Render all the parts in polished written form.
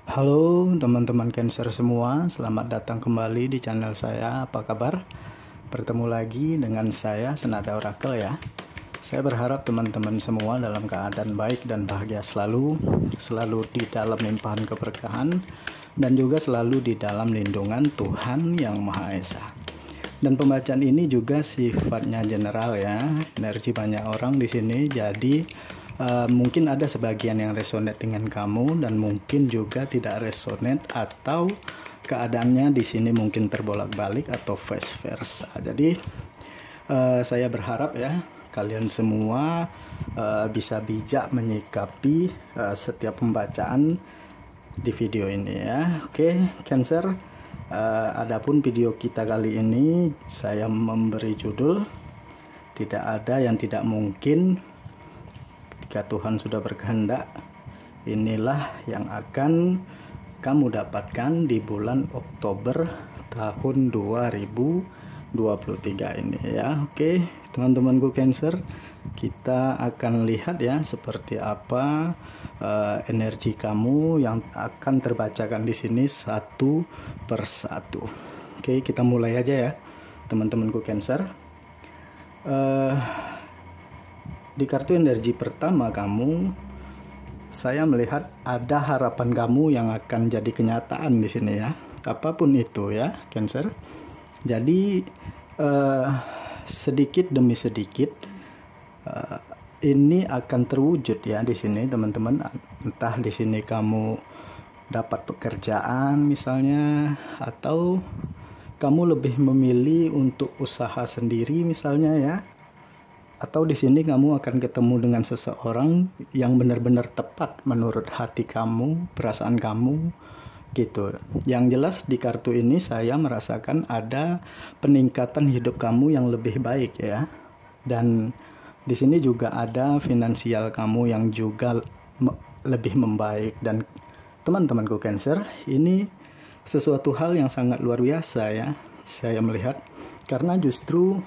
Halo teman-teman Cancer semua, selamat datang kembali di channel saya. Apa kabar? Bertemu lagi dengan saya Senada Oracle ya. Saya berharap teman-teman semua dalam keadaan baik dan bahagia selalu di dalam limpahan keberkahan dan juga selalu di dalam lindungan Tuhan Yang Maha Esa. Dan pembacaan ini juga sifatnya general ya, energi banyak orang di sini, jadi mungkin ada sebagian yang resonate dengan kamu dan mungkin juga tidak resonate atau keadaannya di sini mungkin terbolak-balik atau vice versa. Jadi saya berharap ya kalian semua bisa bijak menyikapi setiap pembacaan di video ini ya. Oke, Cancer. Adapun video kita kali ini saya memberi judul tidak ada yang tidak mungkin. Jika Tuhan sudah berkehendak, inilah yang akan kamu dapatkan di bulan Oktober tahun 2023 ini ya. Oke, teman-temanku Cancer, kita akan lihat ya seperti apa energi kamu yang akan terbacakan di sini satu persatu. Oke, kita mulai aja ya, teman-temanku Cancer. Di kartu energi pertama kamu, saya melihat ada harapan kamu yang akan jadi kenyataan di sini ya. Apapun itu ya, Cancer. Jadi sedikit demi sedikit ini akan terwujud ya di sini, teman-teman. Entah di sini kamu dapat pekerjaan misalnya, atau kamu lebih memilih untuk usaha sendiri misalnya ya. Atau di sini kamu akan ketemu dengan seseorang yang benar-benar tepat menurut hati kamu, perasaan kamu gitu. Yang jelas di kartu ini saya merasakan ada peningkatan hidup kamu yang lebih baik ya. Dan di sini juga ada finansial kamu yang juga lebih membaik. Dan teman-temanku Cancer, ini sesuatu hal yang sangat luar biasa ya. Saya melihat karena justru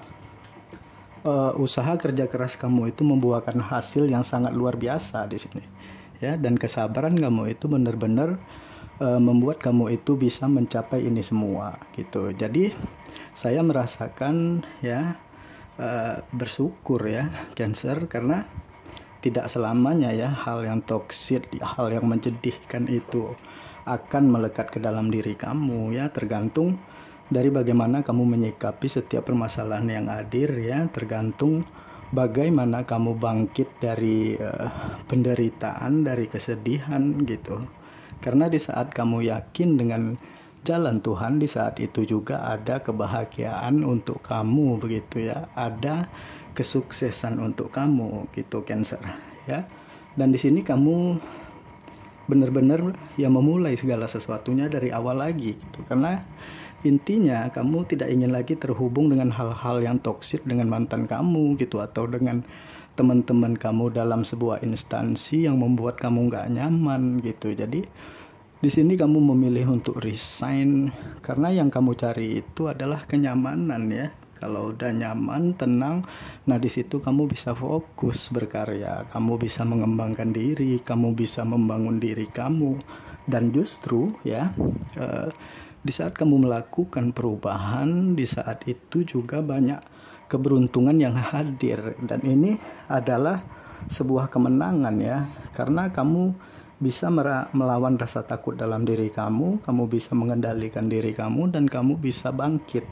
usaha kerja keras kamu itu membuahkan hasil yang sangat luar biasa di sini ya, dan kesabaran kamu itu benar-benar membuat kamu itu bisa mencapai ini semua gitu. Jadi saya merasakan ya bersyukur ya Cancer, karena tidak selamanya ya hal yang toksik, hal yang menjadikan itu akan melekat ke dalam diri kamu ya. Tergantung dari bagaimana kamu menyikapi setiap permasalahan yang hadir ya, tergantung bagaimana kamu bangkit dari penderitaan, dari kesedihan gitu. Karena di saat kamu yakin dengan jalan Tuhan, di saat itu juga ada kebahagiaan untuk kamu begitu ya, ada kesuksesan untuk kamu gitu Cancer ya. Dan di sini kamu benar-benar ya memulai segala sesuatunya dari awal lagi gitu. Karena intinya kamu tidak ingin lagi terhubung dengan hal-hal yang toksik dengan mantan kamu gitu, atau dengan teman-teman kamu dalam sebuah instansi yang membuat kamu nggak nyaman gitu. Jadi di sini kamu memilih untuk resign karena yang kamu cari itu adalah kenyamanan ya. Kalau udah nyaman, tenang, nah di situ kamu bisa fokus berkarya, kamu bisa mengembangkan diri, kamu bisa membangun diri kamu. Dan justru ya di saat kamu melakukan perubahan, di saat itu juga banyak keberuntungan yang hadir. Dan ini adalah sebuah kemenangan ya, karena kamu bisa melawan rasa takut dalam diri kamu bisa mengendalikan diri kamu, dan kamu bisa bangkit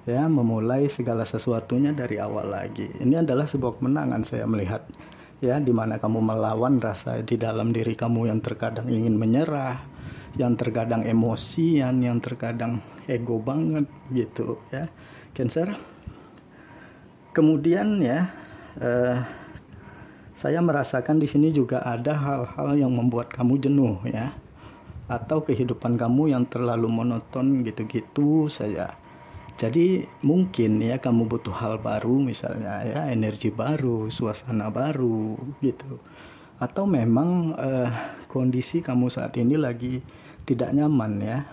ya, memulai segala sesuatunya dari awal lagi. Ini adalah sebuah kemenangan saya melihat ya, dimana kamu melawan rasa di dalam diri kamu yang terkadang ingin menyerah, yang terkadang emosian, yang terkadang ego banget gitu ya Cancer. Kemudian ya saya merasakan di sini juga ada hal-hal yang membuat kamu jenuh ya, atau kehidupan kamu yang terlalu monoton gitu-gitu saja. Jadi mungkin ya kamu butuh hal baru misalnya ya, energi baru, suasana baru gitu. Atau memang kondisi kamu saat ini lagi tidak nyaman ya,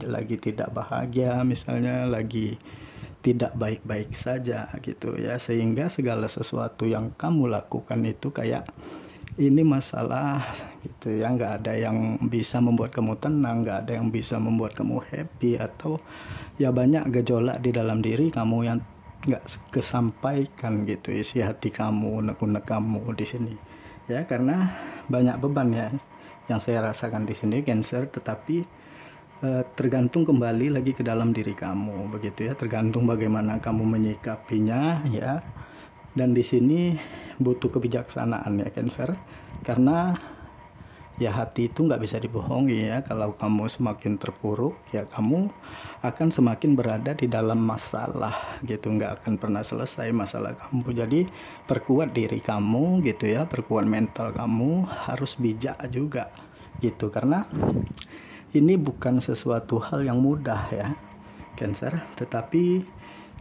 lagi tidak bahagia misalnya, lagi tidak baik-baik saja gitu ya, sehingga segala sesuatu yang kamu lakukan itu kayak ini masalah gitu ya, nggak ada yang bisa membuat kamu tenang, nggak ada yang bisa membuat kamu happy, atau ya banyak gejolak di dalam diri kamu yang nggak kesampaikan gitu, isi hati kamu, unek-unek kamu di sini ya, karena banyak beban ya yang saya rasakan di sini Cancer. Tetapi tergantung kembali lagi ke dalam diri kamu begitu ya, tergantung bagaimana kamu menyikapinya ya. Dan di sini butuh kebijaksanaan ya Cancer, karena ya hati itu nggak bisa dibohongi ya. Kalau kamu semakin terpuruk ya kamu akan semakin berada di dalam masalah gitu, nggak akan pernah selesai masalah kamu. Jadi perkuat diri kamu gitu ya, perkuat mental kamu, harus bijak juga gitu, karena ini bukan sesuatu hal yang mudah ya Cancer, tetapi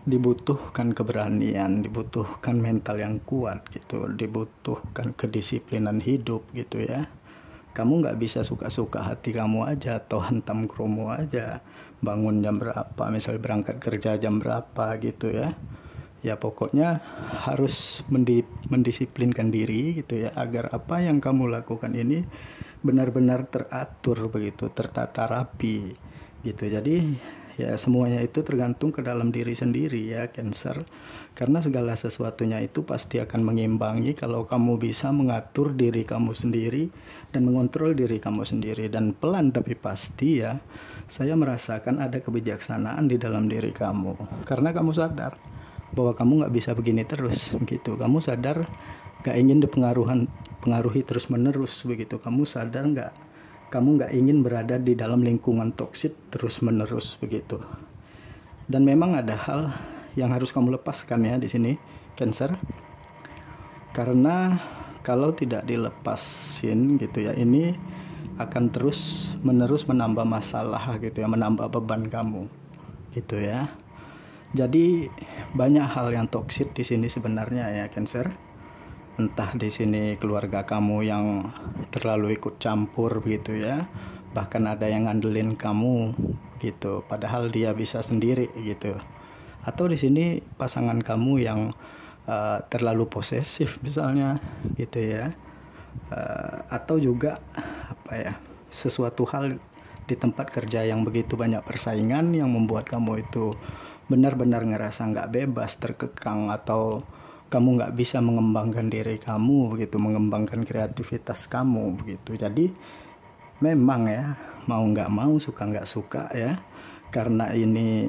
dibutuhkan keberanian, dibutuhkan mental yang kuat gitu, dibutuhkan kedisiplinan hidup gitu ya. Kamu nggak bisa suka-suka hati kamu aja atau hantam kromo aja, bangun jam berapa, misalnya berangkat kerja jam berapa gitu ya. Ya pokoknya harus mendisiplinkan diri gitu ya, agar apa yang kamu lakukan ini benar-benar teratur begitu, tertata rapi gitu. Jadi ya semuanya itu tergantung ke dalam diri sendiri ya Cancer, karena segala sesuatunya itu pasti akan mengimbangi kalau kamu bisa mengatur diri kamu sendiri dan mengontrol diri kamu sendiri. Dan pelan tapi pasti ya, saya merasakan ada kebijaksanaan di dalam diri kamu, karena kamu sadar bahwa kamu nggak bisa begini terus gitu. Kamu sadar nggak ingin pengaruhi terus menerus begitu. Kamu sadar kamu nggak ingin berada di dalam lingkungan toksik terus menerus begitu. Dan memang ada hal yang harus kamu lepaskan ya di sini Cancer, karena kalau tidak dilepasin gitu ya, ini akan terus menerus menambah masalah gitu ya, menambah beban kamu gitu ya. Jadi banyak hal yang toksik di sini sebenarnya ya Cancer. Entah di sini keluarga kamu yang terlalu ikut campur gitu ya, bahkan ada yang ngandelin kamu gitu, padahal dia bisa sendiri gitu. Atau di sini pasangan kamu yang terlalu posesif misalnya gitu ya. Atau juga apa ya, sesuatu hal di tempat kerja yang begitu banyak persaingan yang membuat kamu itu benar-benar ngerasa nggak bebas, terkekang, atau kamu nggak bisa mengembangkan diri kamu begitu, mengembangkan kreativitas kamu begitu. Jadi memang ya, mau nggak mau, suka nggak suka ya, karena ini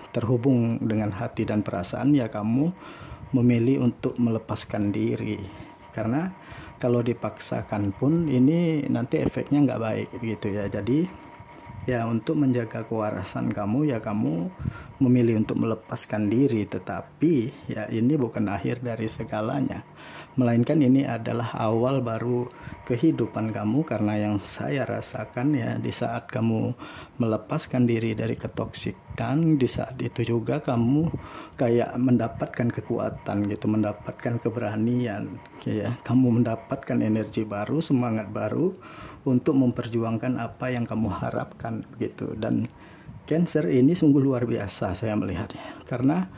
terhubung dengan hati dan perasaan ya, kamu memilih untuk melepaskan diri. Karena kalau dipaksakan pun ini nanti efeknya nggak baik begitu ya. Jadi ya untuk menjaga kewarasan kamu ya kamu memilih untuk melepaskan diri. Tetapi ya ini bukan akhir dari segalanya, melainkan ini adalah awal baru kehidupan kamu. Karena yang saya rasakan ya, di saat kamu melepaskan diri dari ketoksikan, di saat itu juga kamu kayak mendapatkan kekuatan gitu, mendapatkan keberanian ya, kamu mendapatkan energi baru, semangat baru untuk memperjuangkan apa yang kamu harapkan gitu. Dan Cancer ini sungguh luar biasa saya melihatnya, karena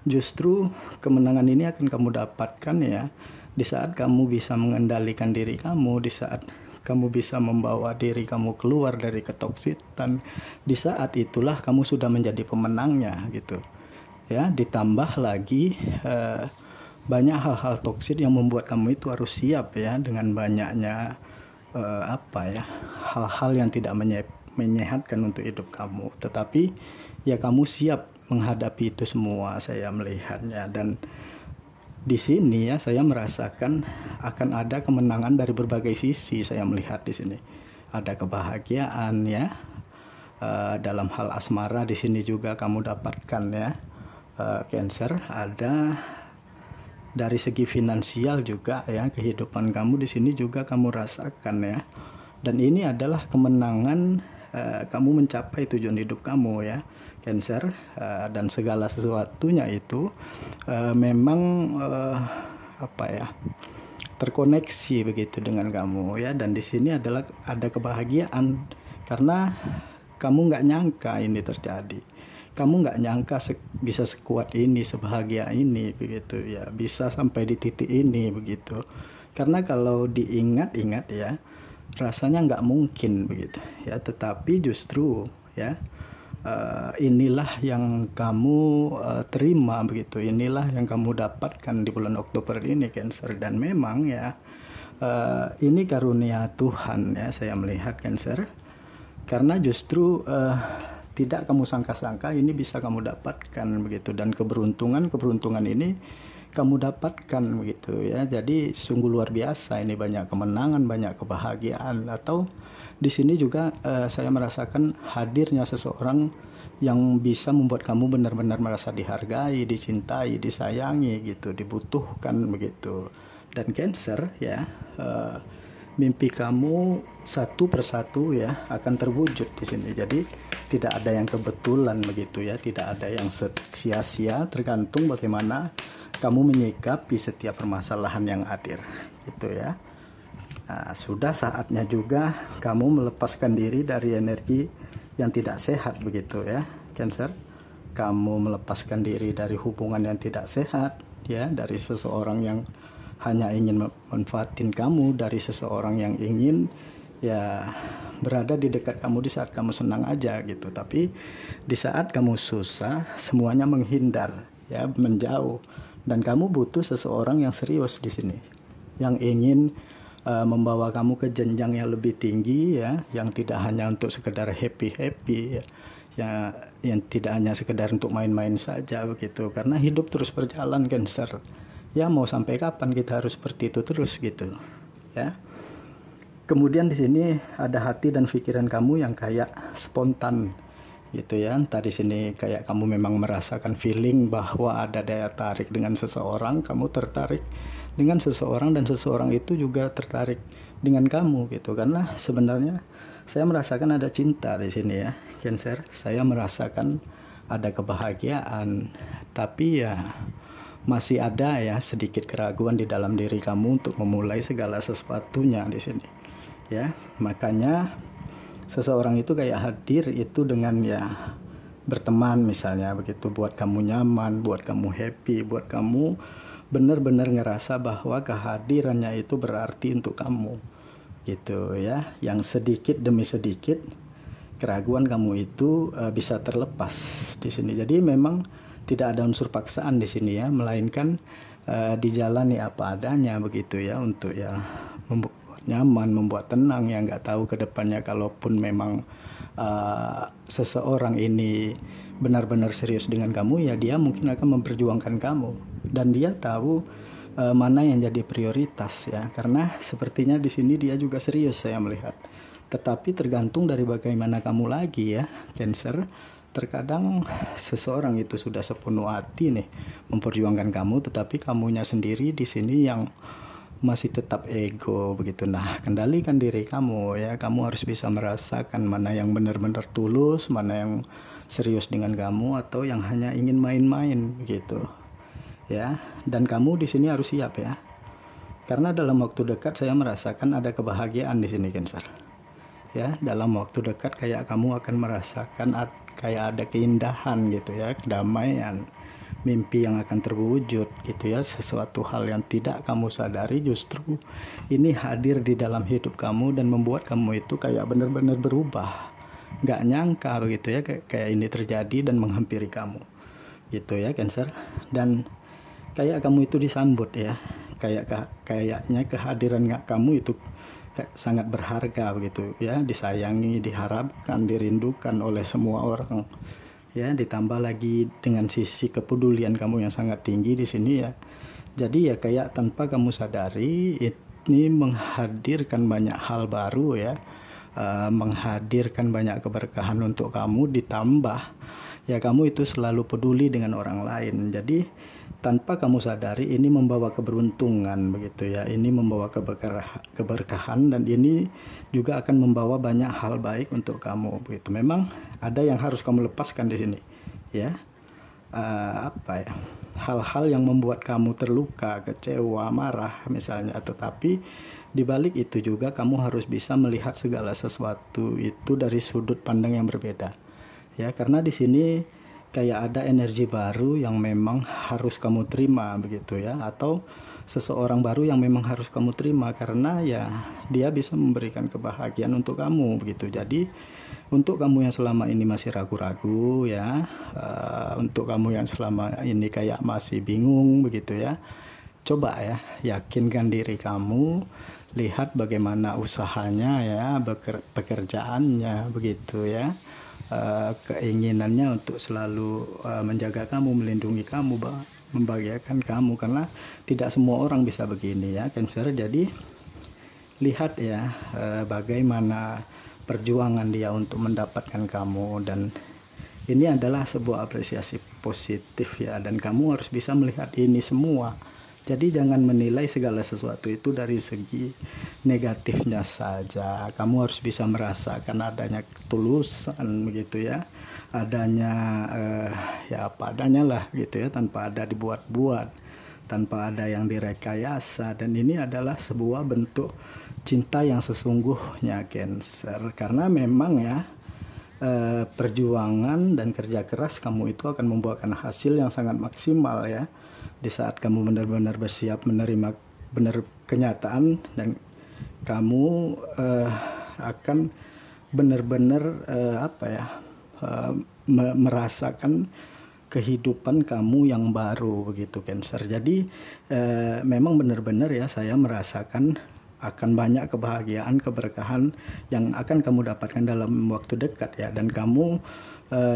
justru kemenangan ini akan kamu dapatkan ya di saat kamu bisa mengendalikan diri kamu, di saat kamu bisa membawa diri kamu keluar dari ketoksikan. Di saat itulah kamu sudah menjadi pemenangnya gitu ya. Ditambah lagi banyak hal-hal toksik yang membuat kamu itu harus siap ya, dengan banyaknya hal-hal yang tidak menyehatkan untuk hidup kamu. Tetapi ya kamu siap menghadapi itu semua, saya melihatnya. Dan di sini ya saya merasakan akan ada kemenangan dari berbagai sisi. Saya melihat di sini ada kebahagiaan ya, dalam hal asmara di sini juga kamu dapatkan ya Cancer. Ada dari segi finansial juga ya, kehidupan kamu di sini juga kamu rasakan ya. Dan ini adalah kemenangan kamu mencapai tujuan hidup kamu ya Cancer. Dan segala sesuatunya itu memang terkoneksi begitu dengan kamu ya. Dan di sini adalah ada kebahagiaan, karena kamu nggak nyangka ini terjadi. Kamu nggak nyangka bisa sekuat ini, sebahagia ini begitu ya, bisa sampai di titik ini begitu. Karena kalau diingat-ingat ya, rasanya nggak mungkin begitu ya, tetapi justru ya, inilah yang kamu terima begitu, inilah yang kamu dapatkan di bulan Oktober ini, Cancer. Dan memang ya, ini karunia Tuhan ya, saya melihat, Cancer, karena justru tidak kamu sangka-sangka ini bisa kamu dapatkan begitu, dan keberuntungan ini kamu dapatkan begitu ya. Jadi sungguh luar biasa, ini banyak kemenangan, banyak kebahagiaan. Atau di sini juga saya merasakan hadirnya seseorang yang bisa membuat kamu benar-benar merasa dihargai, dicintai, disayangi gitu, dibutuhkan begitu. Dan Cancer ya, mimpi kamu satu persatu ya akan terwujud di sini. Jadi tidak ada yang kebetulan begitu ya, tidak ada yang sia-sia, tergantung bagaimana kamu menyikapi setiap permasalahan yang hadir gitu ya. Nah, sudah saatnya juga kamu melepaskan diri dari energi yang tidak sehat begitu ya, Cancer. Kamu melepaskan diri dari hubungan yang tidak sehat ya, dari seseorang yang hanya ingin memanfaatin kamu, dari seseorang yang ingin ya berada di dekat kamu di saat kamu senang aja gitu, tapi di saat kamu susah semuanya menghindar ya, menjauh. Dan kamu butuh seseorang yang serius di sini, yang ingin membawa kamu ke jenjang yang lebih tinggi ya, yang tidak hanya untuk sekedar happy ya, ya, yang tidak hanya sekedar untuk main-main saja begitu. Karena hidup terus berjalan, Cancer. Ya mau sampai kapan kita harus seperti itu terus gitu ya. Kemudian di sini ada hati dan pikiran kamu yang kayak spontan gitu ya. Entah di sini kayak kamu memang merasakan feeling bahwa ada daya tarik dengan seseorang, kamu tertarik dengan seseorang dan seseorang itu juga tertarik dengan kamu gitu. Karena sebenarnya saya merasakan ada cinta di sini ya, Cancer. Saya merasakan ada kebahagiaan, tapi ya masih ada ya sedikit keraguan di dalam diri kamu untuk memulai segala sesuatunya di sini ya. Makanya seseorang itu kayak hadir itu dengan ya berteman misalnya begitu, buat kamu nyaman, buat kamu happy, buat kamu benar-benar ngerasa bahwa kehadirannya itu berarti untuk kamu gitu ya. Yang sedikit demi sedikit keraguan kamu itu bisa terlepas di sini. Jadi memang tidak ada unsur paksaan di sini ya, melainkan dijalani apa adanya begitu ya, untuk ya nyaman, membuat tenang ya. Nggak tahu ke depannya kalaupun memang seseorang ini benar-benar serius dengan kamu ya, dia mungkin akan memperjuangkan kamu, dan dia tahu mana yang jadi prioritas ya. Karena sepertinya di sini dia juga serius, saya melihat. Tetapi tergantung dari bagaimana kamu lagi ya, Cancer. Terkadang seseorang itu sudah sepenuh hati nih memperjuangkan kamu, tetapi kamunya sendiri di sini yang masih tetap ego begitu. Nah, kendalikan diri kamu ya. Kamu harus bisa merasakan mana yang benar-benar tulus, mana yang serius dengan kamu, atau yang hanya ingin main-main begitu ya. Dan kamu di sini harus siap ya, karena dalam waktu dekat saya merasakan ada kebahagiaan di sini, Cancer ya. Dalam waktu dekat kayak kamu akan merasakan kayak ada keindahan gitu ya, kedamaian, mimpi yang akan terwujud gitu ya. Sesuatu hal yang tidak kamu sadari justru ini hadir di dalam hidup kamu dan membuat kamu itu kayak benar-benar berubah. Nggak nyangka begitu ya, kayak ini terjadi dan menghampiri kamu gitu ya, Cancer. Dan kayak kamu itu disambut ya, kayaknya kehadiran kamu itu sangat berharga begitu ya, disayangi, diharapkan, dirindukan oleh semua orang ya. Ditambah lagi dengan sisi kepedulian kamu yang sangat tinggi di sini ya. Jadi ya kayak tanpa kamu sadari ini menghadirkan banyak hal baru ya, menghadirkan banyak keberkahan untuk kamu. Ditambah ya kamu itu selalu peduli dengan orang lain. Jadi tanpa kamu sadari ini membawa keberuntungan begitu ya, ini membawa keberkahan, dan ini juga akan membawa banyak hal baik untuk kamu begitu. Memang ada yang harus kamu lepaskan di sini ya, apa ya, hal-hal yang membuat kamu terluka, kecewa, marah misalnya. Tetapi di balik itu juga kamu harus bisa melihat segala sesuatu itu dari sudut pandang yang berbeda ya. Karena di sini kayak ada energi baru yang memang harus kamu terima begitu ya, atau seseorang baru yang memang harus kamu terima, karena ya dia bisa memberikan kebahagiaan untuk kamu begitu. Jadi untuk kamu yang selama ini masih ragu-ragu ya, untuk kamu yang selama ini kayak masih bingung begitu ya, coba ya yakinkan diri kamu, lihat bagaimana usahanya ya, pekerjaannya begitu ya, keinginannya untuk selalu menjaga kamu, melindungi kamu, membahagiakan kamu, karena tidak semua orang bisa begini ya Cancer. Jadi lihat ya bagaimana perjuangan dia untuk mendapatkan kamu, dan ini adalah sebuah apresiasi positif ya, dan kamu harus bisa melihat ini semua. Jadi jangan menilai segala sesuatu itu dari segi negatifnya saja. Kamu harus bisa merasakan adanya ketulusan begitu ya, adanya ya apa adanya lah gitu ya, tanpa ada dibuat-buat, tanpa ada yang direkayasa. Dan ini adalah sebuah bentuk cinta yang sesungguhnya Cancer, karena memang ya perjuangan dan kerja keras kamu itu akan membuahkan hasil yang sangat maksimal ya, di saat kamu benar-benar bersiap menerima benar kenyataan, dan kamu akan benar-benar merasakan kehidupan kamu yang baru begitu Cancer. Jadi memang benar-benar ya saya merasakan akan banyak kebahagiaan, keberkahan yang akan kamu dapatkan dalam waktu dekat ya, dan kamu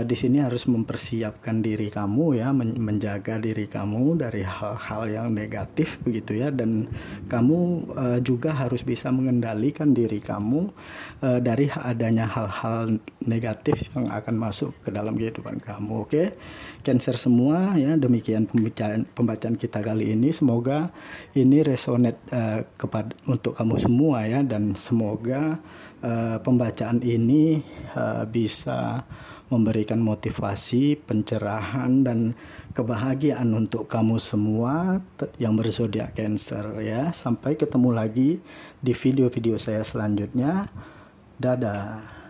di sini harus mempersiapkan diri kamu ya, menjaga diri kamu dari hal-hal yang negatif begitu ya, dan kamu juga harus bisa mengendalikan diri kamu dari adanya hal-hal negatif yang akan masuk ke dalam kehidupan kamu. Oke, Cancer semua ya, demikian pembacaan kita kali ini. Semoga ini resonate untuk kamu semua ya, dan semoga pembacaan ini bisa memberikan motivasi, pencerahan, dan kebahagiaan untuk kamu semua yang berzodiak Cancer ya. Sampai ketemu lagi di video-video saya selanjutnya. Dadah.